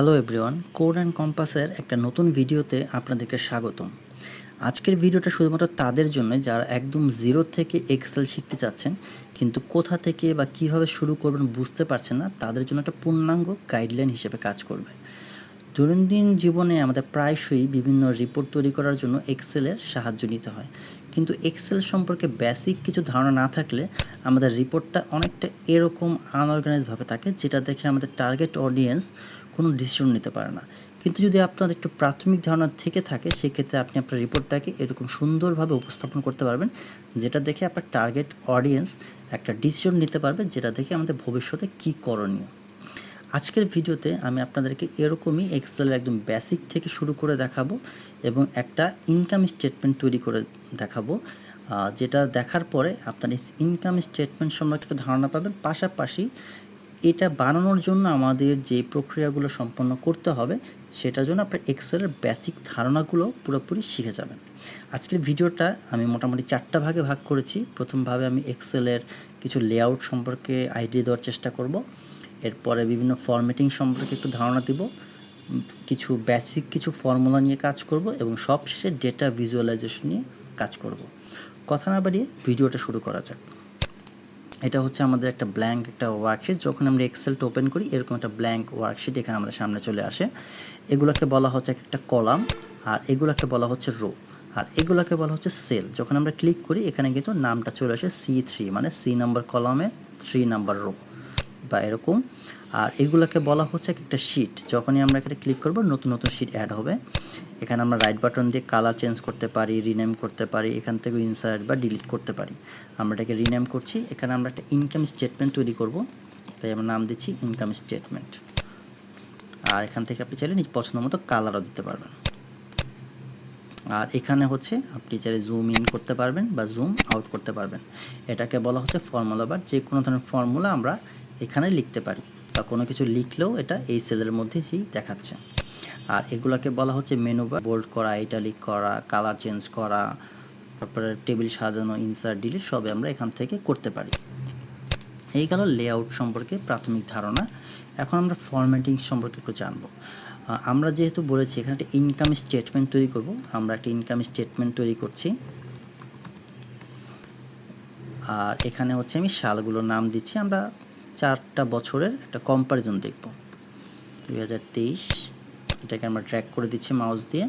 Hello everyone, code and কম্পাসের একটা নতুন ভিডিওতে আপনাদেরকে স্বাগতম। আজকের ভিডিওটা শুধুমাত্র তাদের জন্য যারা একদম জিরো থেকে এক্সেল শিখতে চাচ্ছেন কিন্তু কোথা থেকে বা কিভাবে শুরু করবেন বুঝতে পারছেন না, তাদের জন্য একটা পূর্ণাঙ্গ গাইডলাইন হিসেবে কাজ করবে। দৈনন্দিন জীবনে আমাদের প্রায়শই বিভিন্ন রিপোর্ট তৈরি করার জন্য এক্সেলের সাহায্য নিতে হয়, কিন্তু এক্সেল সম্পর্কে বেসিক কিছু ধারণা না থাকলে আমাদের রিপোর্টটা অনেকটা এরকম আনঅর্গানাইজভাবে থাকে, যেটা দেখে আমাদের টার্গেট অডিয়েন্স কোনো ডিসিশন নিতে পারে না। কিন্তু যদি আপনার একটু প্রাথমিক ধারণা থেকে থাকে, সেক্ষেত্রে আপনি আপনার রিপোর্টটাকে এরকম সুন্দরভাবে উপস্থাপন করতে পারবেন, যেটা দেখে আপনার টার্গেট অডিয়েন্স একটা ডিসিশন নিতে পারবে, যেটা দেখে আমাদের ভবিষ্যতে কী করণীয়। আজকের ভিডিওতে আমি আপনাদেরকে এরকমই এক্সেলের একদম বেসিক থেকে শুরু করে দেখাবো এবং একটা ইনকাম স্টেটমেন্ট তৈরি করে দেখাবো, যেটা দেখার পরে আপনার ইনকাম স্টেটমেন্ট সম্পর্কে একটা ধারণা পাবেন। পাশাপাশি এটা বানানোর জন্য আমাদের যে প্রক্রিয়াগুলো সম্পন্ন করতে হবে, সেটার জন্য আপনার এক্সেলের বেসিক ধারণাগুলো পুরোপুরি শিখে যাবেন। আজকের ভিডিওটা আমি মোটামুটি 4টা ভাগে ভাগ করেছি। প্রথমভাবে আমি এক্সেলের কিছু লেআউট সম্পর্কে আইডিয়া দেওয়ার চেষ্টা করব, এরপরে বিভিন্ন ফরম্যাটিং সম্পর্কে একটু ধারণা দিব, কিছু বেসিক কিছু ফর্মুলা নিয়ে কাজ করব এবং সবশেষে ডেটা ভিজুয়ালাইজেশন নিয়ে কাজ করব। কথা না বাড়িয়ে ভিডিওটা শুরু করা যাক। এটা হচ্ছে আমাদের একটা ব্ল্যাঙ্ক একটা ওয়ার্কশিট। যখন আমরা এক্সেলটা ওপেন করি, এরকম একটা ব্ল্যাঙ্ক ওয়ার্কশিট এখানে আমাদের সামনে চলে আসে। এগুলোকে বলা হচ্ছে একটা কলাম, আর এগুলোকে বলা হচ্ছে রো, আর এগুলোকে বলা হচ্ছে সেল। যখন আমরা ক্লিক করি, এখানে কিন্তু নামটা চলে আসে C3, মানে C নাম্বার কলামের 3 নাম্বার রো বা এরকম। আর এগুলোকে বলা হচ্ছে একটা শিট। যখনই আমরা এখানে ক্লিক করব, নতুন নতুন শিট অ্যাড হবে। এখানে আমরা রাইট বাটন দিয়ে কালার চেঞ্জ করতে পারি, রিনেম করতে পারি, এখান থেকে ইনসার্ট বা ডিলিট করতে পারি। আমরা এটাকে রিনেম করছি। এখানে আমরা একটা ইনকাম স্টেটমেন্ট তৈরি করব, তাই আমরা নাম দিচ্ছি ইনকাম স্টেটমেন্ট। আর এখান থেকে আপনি চাইলে নিজ পছন্দ মতো কালারও দিতে পারবেন। আর এখানে হচ্ছে আপনি চাইলে জুম ইন করতে পারবেন বা জুম আউট করতে পারবেন। এটাকে বলা হচ্ছে ফর্মুলা বার। যে কোনো ধরনের ফর্মুলা আমরা এখানে লিখতে পারি, বা কোনো কিছু লিখলেও এটা এই সেলের মধ্যে সেই দেখাচ্ছে। আর এগুলাকে বলা হচ্ছে মেনু বার। বোল্ড করা, ইটালিক করা, কালার চেঞ্জ করা, তারপরে টেবিল সাজানো, ইনসার্ট, ডিলিট সবই আমরা এখান থেকে করতে পারি। এই গেল লেআউট সম্পর্কে প্রাথমিক ধারণা। এখন আমরা ফরম্যাটিং সম্পর্কে একটু জানবো। আমরা যেহেতু বলেছি এখানে একটা ইনকাম স্টেটমেন্ট তৈরি করব, আমরা একটা ইনকাম স্টেটমেন্ট তৈরি করছি। আর এখানে হচ্ছে আমি সালগুলোর নাম দিচ্ছি। আমরা 4টা বছরের একটা কম্পারিজন দেখব। 2023, এটাকে আমরা ড্র্যাগ করে দিচ্ছি মাউস দিয়ে।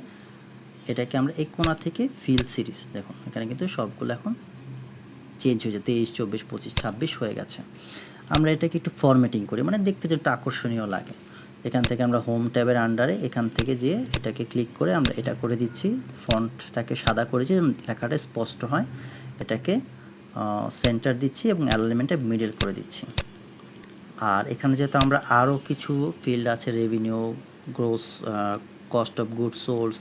এটাকে আমরা এই কোণা থেকে ফিল সিরিজ, দেখুন এখানে কিন্তু সবগুলো এখন চেঞ্জ হয়ে যায়, 23, 24, 25, 26 হয়ে গেছে। আমরা এটাকে একটু ফরম্যাটিং করি, মানে দেখতে যেটা আকর্ষণীয় লাগে। এখান থেকে আমরা হোম ট্যাবের আন্ডারে এখান থেকে যেয়ে এটাকে ক্লিক করে আমরা এটা করে দিচ্ছি, ফন্টটাকে সাদা করেছি, লেখাটা স্পষ্ট হয়। এটাকে সেন্টার দিচ্ছি এবং অ্যালাইনমেন্টটা মিডল করে দিচ্ছি। আর এখানে যেহেতু আমরা আরও কিছু ফিল্ড আছে, revenue, gross, cost of goods sold,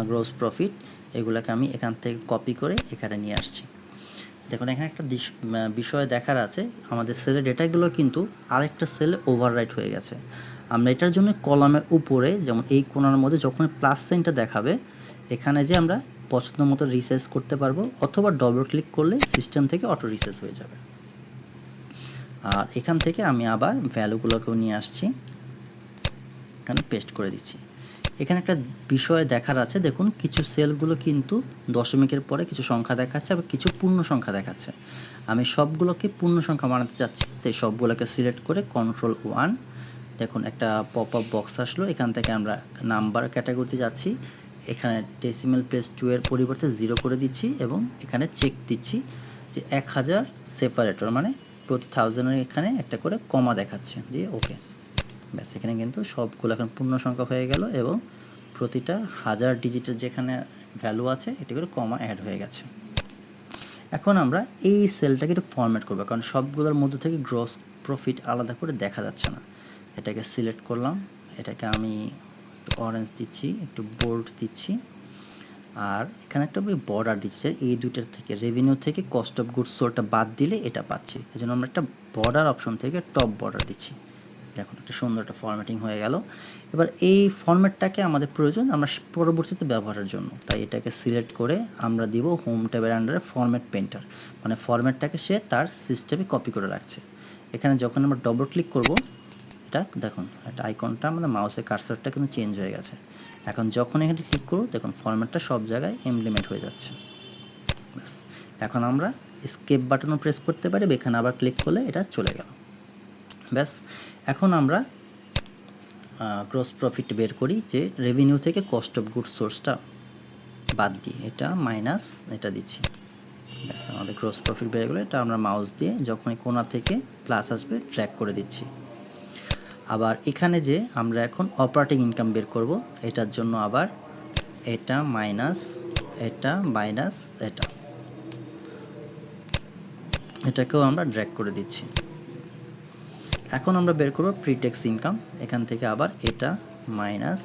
gross profit, এগুলোকে আমি এখান থেকে কপি করে এখানে নিয়ে আসছি। দেখুন এখানে একটা বিষয় দেখার আছে, আমাদের সেলের ডেটাগুলো কিন্তু আরেকটা সেলে ওভাররাইট হয়ে গেছে। আমরা এটার জন্য কলামের উপরে, যেমন এই কোণার মধ্যে যখন প্লাস সাইনটা দেখাবে, এখানে যে আমরা পছন্দ মতো রিসাইজ করতে পারবো, অথবা ডবল ক্লিক করলে সিস্টেম থেকে অটো রিসাইজ হয়ে যাবে। আর এখান থেকে আমি আবার ভ্যালুগুলোকেও নিয়ে আসছি, এখানে পেস্ট করে দিচ্ছি। এখানে একটা বিষয় দেখার আছে, দেখুন কিছু সেলগুলো কিন্তু দশমিকের পরে কিছু সংখ্যা দেখাচ্ছে, আবার কিছু পূর্ণ সংখ্যা দেখাচ্ছে। আমি সবগুলোকে পূর্ণ সংখ্যা বানাতে চাচ্ছি, তাই সবগুলোকে সিলেক্ট করে Ctrl+1, দেখুন একটা পপ আপ বক্স আসলো। এখান থেকে আমরা নাম্বার ক্যাটাগরিতে যাচ্ছি, এখানে ডেসিমাল প্লেস 2 এর পরিবর্তে 0 করে দিচ্ছি এবং এখানে চেক দিচ্ছি যে 1000 সেপারেটর, মানে প্রতি 1000 এর এখানে একটা করে কমা দেখাচ্ছে, দিয়ে ওকে। ব্যাস, এখানে কিন্তু সবগুলো এখন পূর্ণ সংখ্যা হয়ে গেল এবং প্রতিটা 1000 ডিজিটের যেখানে ভ্যালু আছে এটি করে কমা অ্যাড হয়ে গেছে। এখন আমরা এই সেলটাকে একটু ফরম্যাট করব, কারণ সবগুলোর মধ্যে থেকে গ্রস প্রফিট আলাদা করে দেখা যাচ্ছে না। এটাকে সিলেক্ট করলাম, এটাকে আমি অরেঞ্জ দিচ্ছি, একটু বোল্ড দিচ্ছি, আর এখানে একটা বর্ডার দিচ্ছি। এই দুইটার থেকে রেভিনিউ থেকে কস্ট অফ গুডস সোল্ডটা বাদ দিলে এটা পাচ্ছি, এজন্য আমরা একটা বর্ডার অপশন থেকে টপ বর্ডার দিচ্ছি। দেখুন একটা সুন্দর একটা ফরম্যাটিং হয়ে গেল। এবার এই ফরম্যাটটাকে আমাদের প্রয়োজন আমরা পরবর্তীতে ব্যবহারের জন্য, তাই এটাকে সিলেক্ট করে আমরা দিব হোম ট্যাবের আন্ডারে ফরম্যাট পেন্টার, মানে ফরম্যাটটাকে সে তার সিস্টেমে কপি করে রাখছে। এখানে যখন আমরা ডবল ক্লিক করব, এটা এটা দেখুন এটা আইকনটা আমাদের মাউসের কার্সরটা কিন্তু চেঞ্জ হয়ে গেছে। এখন যখন এখানে ক্লিক করব দেখুন ফরম্যাটটা সব জায়গায় ইমপ্লিমেন্ট হয়ে যাচ্ছে। ব্যাস, এখন আমরা এসকেপ বাটনও প্রেস করতে পারি, এখানে আবার ক্লিক করলে এটা চলে গেল। ব্যাস, এখন আমরা গ্রস প্রফিট বের করি, যে রেভিনিউ থেকে কস্ট অফ গুডস সোর্সটা বাদ দিয়ে এটা মাইনাস এটা দিচ্ছি। ব্যাস, আমাদের গ্রস প্রফিট বের গেলে এটা আমরা মাউস দিয়ে যখনই কোণা থেকে প্লাস আসবে ড্র্যাগ করে দিচ্ছি। আবার এখানে যে আমরা এখন অপারেটিং ইনকাম বের করব, এটার জন্য আবার এটা মাইনাস এটা মাইনাস এটাকেও আমরা ড্র্যাগ করে দিচ্ছি। এখন আমরা বের করব প্রি ট্যাক্স ইনকাম, এখান থেকে আবার এটা মাইনাস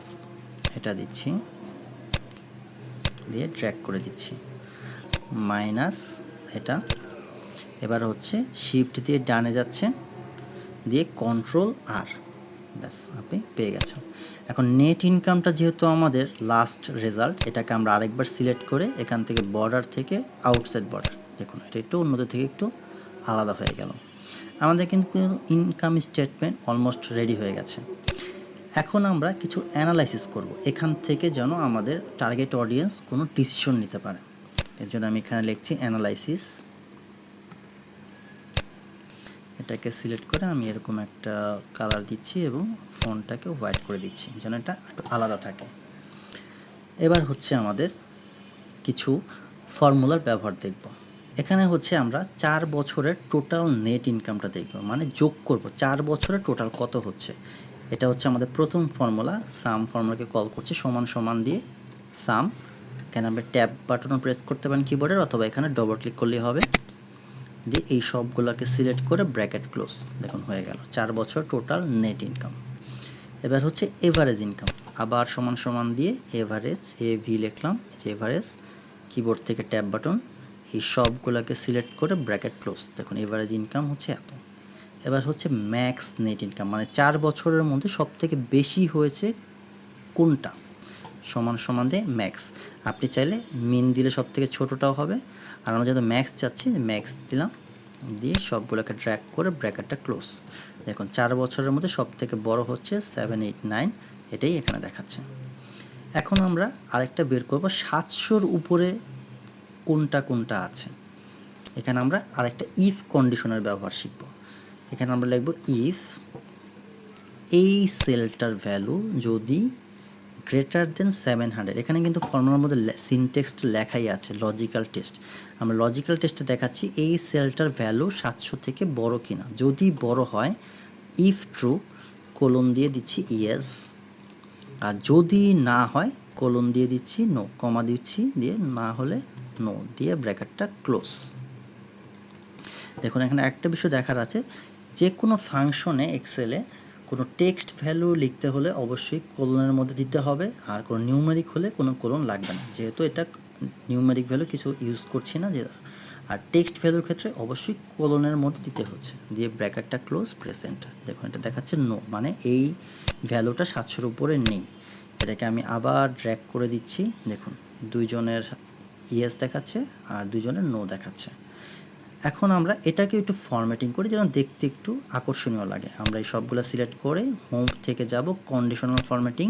এটা দিচ্ছি, দিয়ে ড্র্যাগ করে দিচ্ছি মাইনাস এটা। এবার হচ্ছে শিফট দিয়ে ডানে যাচ্ছেন, দিয়ে কন্ট্রোল আর, ব্যাস আপনি পেয়ে গেছেন। এখন নেট ইনকামটা যেহেতু আমাদের লাস্ট রেজাল্ট, এটাকে আমরা আরেকবার সিলেক্ট করে এখান থেকে বর্ডার থেকে আউটসাইড বর্ডার, দেখুন এটা একটু অন্যদের থেকে একটু আলাদা হয়ে গেল। আমাদের কিন্তু ইনকাম স্টেটমেন্ট অলমোস্ট রেডি হয়ে গেছে। এখন আমরা কিছু অ্যানালাইসিস করব, এখান থেকে যেন আমাদের টার্গেট অডিয়েন্স কোনো ডিসিশন নিতে পারে। এর জন্য আমি এখানে লিখছি অ্যানালাইসিস, এটাকে সিলেক্ট করে আমি এরকম একটা কালার দিচ্ছি এবং ফন্টটাকে হোয়াইট করে দিচ্ছি যেন এটা একটু আলাদা থাকে। এবার হচ্ছে আমাদের কিছু ফর্মুলার ব্যবহার দেখব। এখানে হচ্ছে আমরা 4 বছরের টোটাল নেট ইনকামটা দেখব, মানে যোগ করব 4 বছরে টোটাল কত হচ্ছে। এটা হচ্ছে আমাদের প্রথম ফর্মুলা, সাম ফর্মুলাকে কল করছি সমান সমান দিয়ে সাম। এখানে আমরা ট্যাব বাটনও প্রেস করতে পারেন কিবোর্ডের, অথবা এখানে ডবল ক্লিক করলেই হবে। দিয়ে এই সবগুলোকে সিলেক্ট করে ব্র্যাকেট ক্লোজ, দেখুন হয়ে গেল 4 বছর টোটাল নেট ইনকাম। এবার হচ্ছে এভারেজ ইনকাম, আবার সমান সমান দিয়ে এভারেজ এভি লিখলাম, যে এভারেজ, কিবোর্ড থেকে ট্যাব বাটন, এই সবগুলোকে সিলেক্ট করে ব্র্যাকেট ক্লোজ, দেখুন এভারেজ ইনকাম হচ্ছে এত। এবার হচ্ছে ম্যাক্স নেট ইনকাম, মানে 4 বছরের মধ্যে সবথেকে বেশি হয়েছে কোনটা, সমান সমান দিয়ে ম্যাক্স। আপনি চাইলে মিন দিলে সবথেকে ছোটটাও হবে, আর আমরা যেহেতু ম্যাক্স চাচ্ছি ম্যাক্স দিলাম, দিয়ে সবগুলোকে ড্র্যাগ করে ব্র্যাকেটটা ক্লোজ। দেখুন 4 বছরের মধ্যে সবথেকে বড় হচ্ছে 7, 8, 9, এটাই এখানে দেখাচ্ছে। এখন আমরা আরেকটা বের করব 700-র উপরে কোনটা কোনটা আছে। এখানে আমরা আরেকটা ইফ কন্ডিশনের ব্যবহার শিখব। এখানে আমরা লিখব ইফ এই সেলটার ভ্যালু যদি গ্রেটার দেন 700, এখানে কিন্তু ফর্মুলার মধ্যে সিনট্যাক্সটা লেখাই আছে লজিক্যাল টেস্ট। আমরা লজিক্যাল টেস্টে দেখাচ্ছি এই সেলটার ভ্যালু 700 থেকে বড় কিনা, যদি বড় হয় ইফ ট্রু কোলন দিয়ে দিচ্ছি ইয়েস, আর যদি না হয় কোলন দিয়ে দিচ্ছি নো, কমা দিচ্ছি, দিয়ে না হলে নো দিয়ে ব্র্যাকেটটা ক্লোজ। দেখুন এখানে একটা বিষয় দেখার আছে, যে কোনো ফাংশনে এক্সেলে কোনো টেক্সট ভ্যালু লিখতে হলে অবশ্যই কোলনের মধ্যে দিতে হবে, আর কোনো নিউমেরিক হলে কোনো কোলন লাগবে না, যেহেতু এটা নিউমেরিক ভ্যালু কিছু ইউজ করছি না যে। আর টেক্সট ভ্যালুর ক্ষেত্রে অবশ্যই কোলনের মধ্যে দিতে হচ্ছে, দিয়ে ব্র্যাকেটটা ক্লোজ, প্রেস এন্টার। দেখুন এটা দেখাচ্ছে নো, মানে এই ভ্যালুটা 700-র উপরে নেই। এটাকে আমি আবার ড্র্যাগ করে দিচ্ছি, দেখুন দুইজনের ইয়েস দেখাচ্ছে আর দুইজনের নো দেখাচ্ছে। এখন আমরা এটাকে একটু ফরম্যাটিং করি যেন দেখতে একটু আকর্ষণীয় লাগে। আমরা এই সবগুলো সিলেক্ট করে হোম থেকে যাব conditional formatting,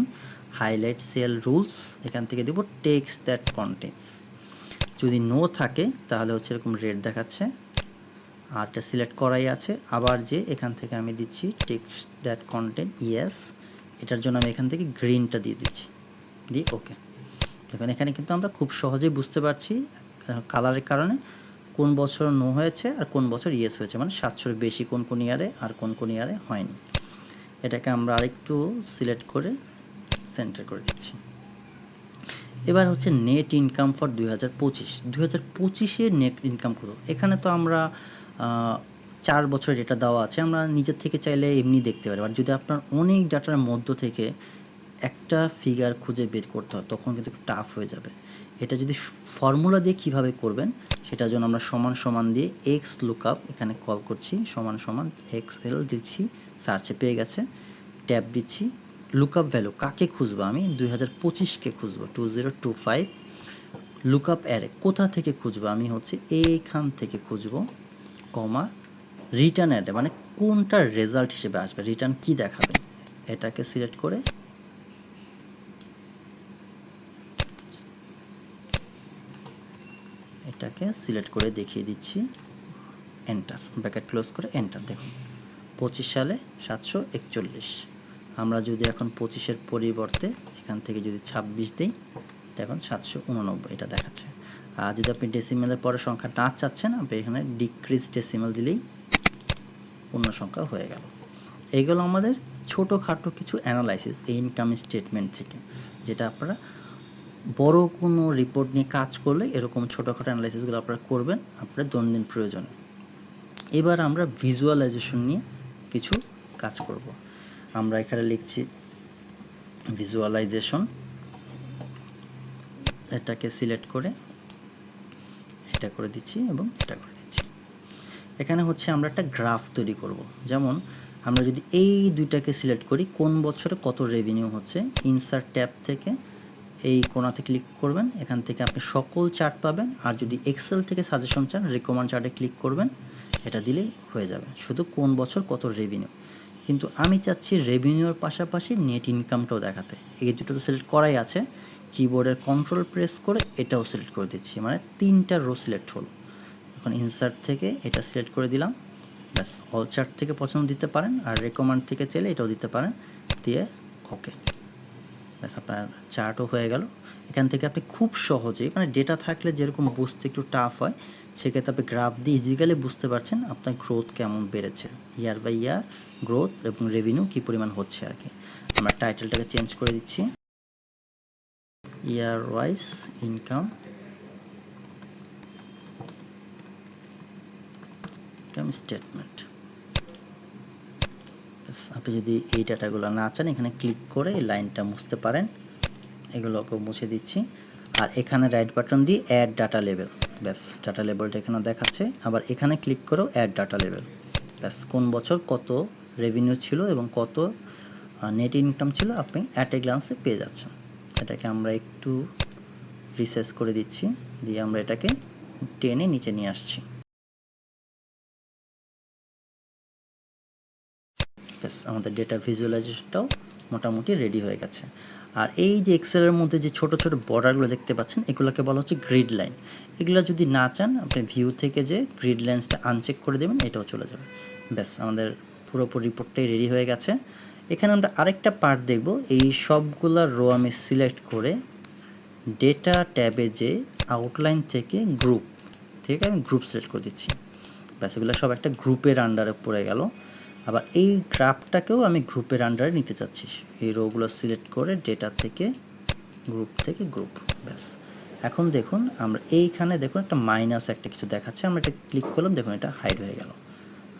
highlight sell rules, এখান থেকে দেব টেক্সট দ্যাট কন্টেন্টস। যদি নো থাকে তাহলে হচ্ছে এরকম রেড দেখাচ্ছে, আর এটা সিলেক্ট করাই আছে। আবার যে এখান থেকে আমি দিচ্ছি টেক্সট দ্যাট কন্টেন্ট ইয়েস, এটার জন্য আমি এখান থেকে গ্রিনটা দিয়ে দিচ্ছি, দিয়ে ওকে। দেখুন এখানে কিন্তু আমরা খুব সহজেই বুঝতে পারছি কালারের কারণে কোন বছর নো হয়েছে আর কোন বছর ইয়েস হয়েছে, মানে 700-এর বেশি কোন কোন ইয়ারে আর কোন কোন ইয়ারে হয়নি। এটাকে আমরা আরেকটু সিলেক্ট করে সেন্টার করে দিচ্ছি। এবার হচ্ছে net income for 2025 net income কত। এখানে তো আমরা 4 বছরের ডেটা দেওয়া আছে, আমরা নিজের থেকে চাইলে এমনি দেখতে পারি, আর যদি আপনার অনেক ডাটার মধ্য থেকে একটা ফিগার খুঁজে বের করতে হয় তখন কিন্তু একটু টাফ হয়ে যাবে। এটা যদি ফর্মুলা দিয়ে কিভাবে করবেন সেটার জন্য আমরা সমান সমান দিয়ে এক্স লুকআপ এখানে কল করছি, সমান সমান এক্সএল দিচ্ছি, সার্চে পেয়ে গেছে, ট্যাব দিচ্ছি, লুকআপ ভ্যালু কাকে খুঁজবো, আমি 2025-কে খুঁজবো, 2025 লুকআপ অ্যারে কোথা থেকে খুঁজবো, আমি হচ্ছে এইখান থেকে খুঁজবো, কমা রিটার্ন অ্যারে, মানে কোনটা রেজাল্ট হিসেবে আসবে, রিটার্ন কি দেখাবে, এটাকে সিলেক্ট করে এটাকে সিলেক্ট করে দেখিয়ে দিচ্ছি, এন্টার, ব্র্যাকেট ক্লোজ করে এন্টার। দেখুন 25 সালে 741। আমরা যদি এখন 25-এর পরিবর্তে এখান থেকে যদি 26 দেই, দেখুন 789 এটা দেখাচ্ছে। আর যদি আপনি ডেসিমেলের পরে সংখ্যা না চাচ্ছেন, আপনি এখানে ডিক্রিজ ডেসিমেল দিলেই পূর্ণ সংখ্যা হয়ে গেল। এইগুলো আমাদের ছোটোখাটো কিছু অ্যানালাইসিস এই ইনকাম স্টেটমেন্ট থেকে, যেটা আপনারা বড় কোনো রিপোর্ট নিয়ে কাজ করলে এরকম ছোটোখাটো অ্যানালাইসিসগুলো আপনারা করবেন আপনার দৈনন্দিন প্রয়োজনে। এবার আমরা ভিজুয়ালাইজেশন নিয়ে কিছু কাজ করব। আমরা এখানে লিখছি ভিজুয়ালাইজেশন, এটাকে সিলেক্ট করে এটা করে দিচ্ছি এবং এটা করে দিচ্ছি। এখানে হচ্ছে আমরা একটা গ্রাফ তৈরি করব। যেমন আমরা যদি এই দুইটাকে সিলেক্ট করি, কোন বছরে কত রেভিনিউ হচ্ছে, ইনসার্ট ট্যাব থেকে এই কোণাতে ক্লিক করবেন, এখান থেকে আপনি সকল চার্ট পাবেন। আর যদি এক্সেল থেকে সাজেশন চান, রিকমেন্ড চার্টে ক্লিক করবেন, এটা দিলেই হয়ে যাবে, শুধু কোন বছর কত রেভিনিউ। কিন্তু আমি চাচ্ছি রেভিনিউর পাশাপাশি নেট ইনকামটাও দেখাতে। এই দুটো তো সিলেক্ট করাই আছে, কিবোর্ডের কন্ট্রোল প্রেস করে এটাও সিলেক্ট করে দিচ্ছি, মানে 3টা রো সিলেক্ট হলো। এখন ইনসার্ট থেকে এটা সিলেক্ট করে দিলাম, ব্যাস। অল চার্ট থেকে পছন্দ দিতে পারেন, আর রেকমেন্ড থেকে চাইলে এটাও দিতে পারেন, দিয়ে ওকে, ব্যাস আপনার চার্টও হয়ে গেল। এখান থেকে আপনি খুব সহজেই, মানে ডেটা থাকলে যেরকম বুঝতে একটু টাফ হয়, সেক্ষেত্রে আপনি গ্রাফ দিয়ে ইজিক্যালি বুঝতে পারছেন আপনার গ্রোথ কেমন বেড়েছে, ইয়ার বাই ইয়ার গ্রোথ এবং রেভিনিউ কি পরিমাণ হচ্ছে আর কি। আমরা টাইটেলটাকে চেঞ্জ করে দিচ্ছি, ইয়ার ওয়াইজ ইনকাম স্টেটমেন্ট। আপনি যদি এই ডাটাগুলো না চান, এখানে ক্লিক করে এই লাইনটা মুছতে পারেন, এগুলোকে মুছে দিচ্ছি। আর এখানে রাইট বাটন দিয়ে অ্যাড ডাটা লেভেল, ব্যাস ডাটা লেভেলটা এখানে দেখাচ্ছে। আবার এখানে ক্লিক করেও অ্যাড ডাটা লেভেল, ব্যাস কোন বছর কত রেভিনিউ ছিল এবং কত নেট ইনকাম ছিল আপনি অ্যাট এ গ্লান্সে পেয়ে যাচ্ছেন। এটাকে আমরা একটু রিসাইজ করে দিচ্ছি, দিয়ে আমরা এটাকে টেনে নিচে নিয়ে আসছি। ব্যাস আমাদের ডেটা ভিজুয়ালাইজেশনটাও মোটামুটি রেডি হয়ে গেছে। আর এই যে এক্সেলের মধ্যে যে ছোট ছোট বর্ডারগুলো দেখতে পাচ্ছেন, এগুলোকে বলা হচ্ছে গ্রিড লাইন। এগুলো যদি না চান, আপনি ভিউ থেকে যে গ্রিড লাইন্সটা আনচেক করে দেবেন, এটাও চলে যাবে। ব্যাস আমাদের পুরোপুরি রিপোর্টটাই রেডি হয়ে গেছে। এখানে আমরা আরেকটা পার্ট দেখব, এই সবগুলা রো আমি সিলেক্ট করে ডেটা ট্যাবে যে আউটলাইন থেকে গ্রুপ থেকে আমি গ্রুপ সিলেক্ট করে দিচ্ছি। ব্যাস এগুলো সব একটা গ্রুপের আন্ডারে পড়ে গেল। আবার এই গ্রাফটাকেও আমি গ্রুপের আন্ডারে নিতে চাচ্ছি, এই রোগুলো সিলেক্ট করে ডেটা থেকে গ্রুপ, ব্যাস। এখন দেখুন আমরা এইখানে দেখুন একটা মাইনাস একটা কিছু দেখাচ্ছে, আমরা এটা ক্লিক করলাম, দেখুন এটা হাইড হয়ে গেল।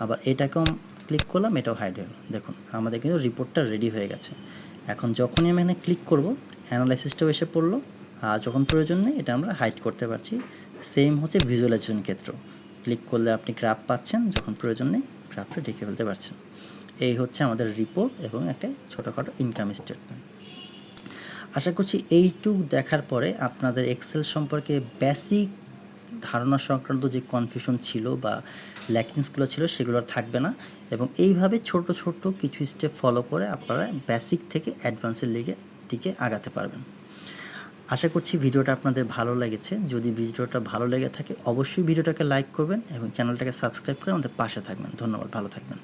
আবার এটাকেও ক্লিক করলাম, এটাও হাইড হয়ে গেল। দেখুন আমাদের কিন্তু রিপোর্টটা রেডি হয়ে গেছে। এখন যখনই আমি এখানে ক্লিক করব, অ্যানালাইসিসটাও এসে পড়লো, আর যখন প্রয়োজন নেই এটা আমরা হাইড করতে পারছি। সেম হচ্ছে ভিজুয়ালাইজেশন ক্ষেত্র, ক্লিক করলে আপনি গ্রাফ পাচ্ছেন, যখন প্রয়োজন নেই গ্রাফটা দেখে ফেলতে পারছেন। এই হচ্ছে আমাদের রিপোর্ট এবং একটা ছোটোখাটো ইনকাম স্টেটমেন্ট। আশা করছি এইটুক দেখার পরে আপনাদের এক্সেল সম্পর্কে বেসিক ধারণা সংক্রান্ত যে কনফিউশন ছিল বা ল্যাকিংসগুলো ছিল, সেগুলো আর থাকবে না। এবং এইভাবে ছোট ছোট কিছু স্টেপ ফলো করে আপনারা বেসিক থেকে অ্যাডভান্সের দিকে আগাতে পারবেন। আশা করছি ভিডিওটা আপনাদের ভালো লেগেছে। যদি ভিডিওটা ভালো লেগে থাকে, অবশ্যই ভিডিওটাকে লাইক করবেন এবং চ্যানেলটাকে সাবস্ক্রাইব করে আমাদের পাশে থাকবেন। ধন্যবাদ, ভালো থাকবেন।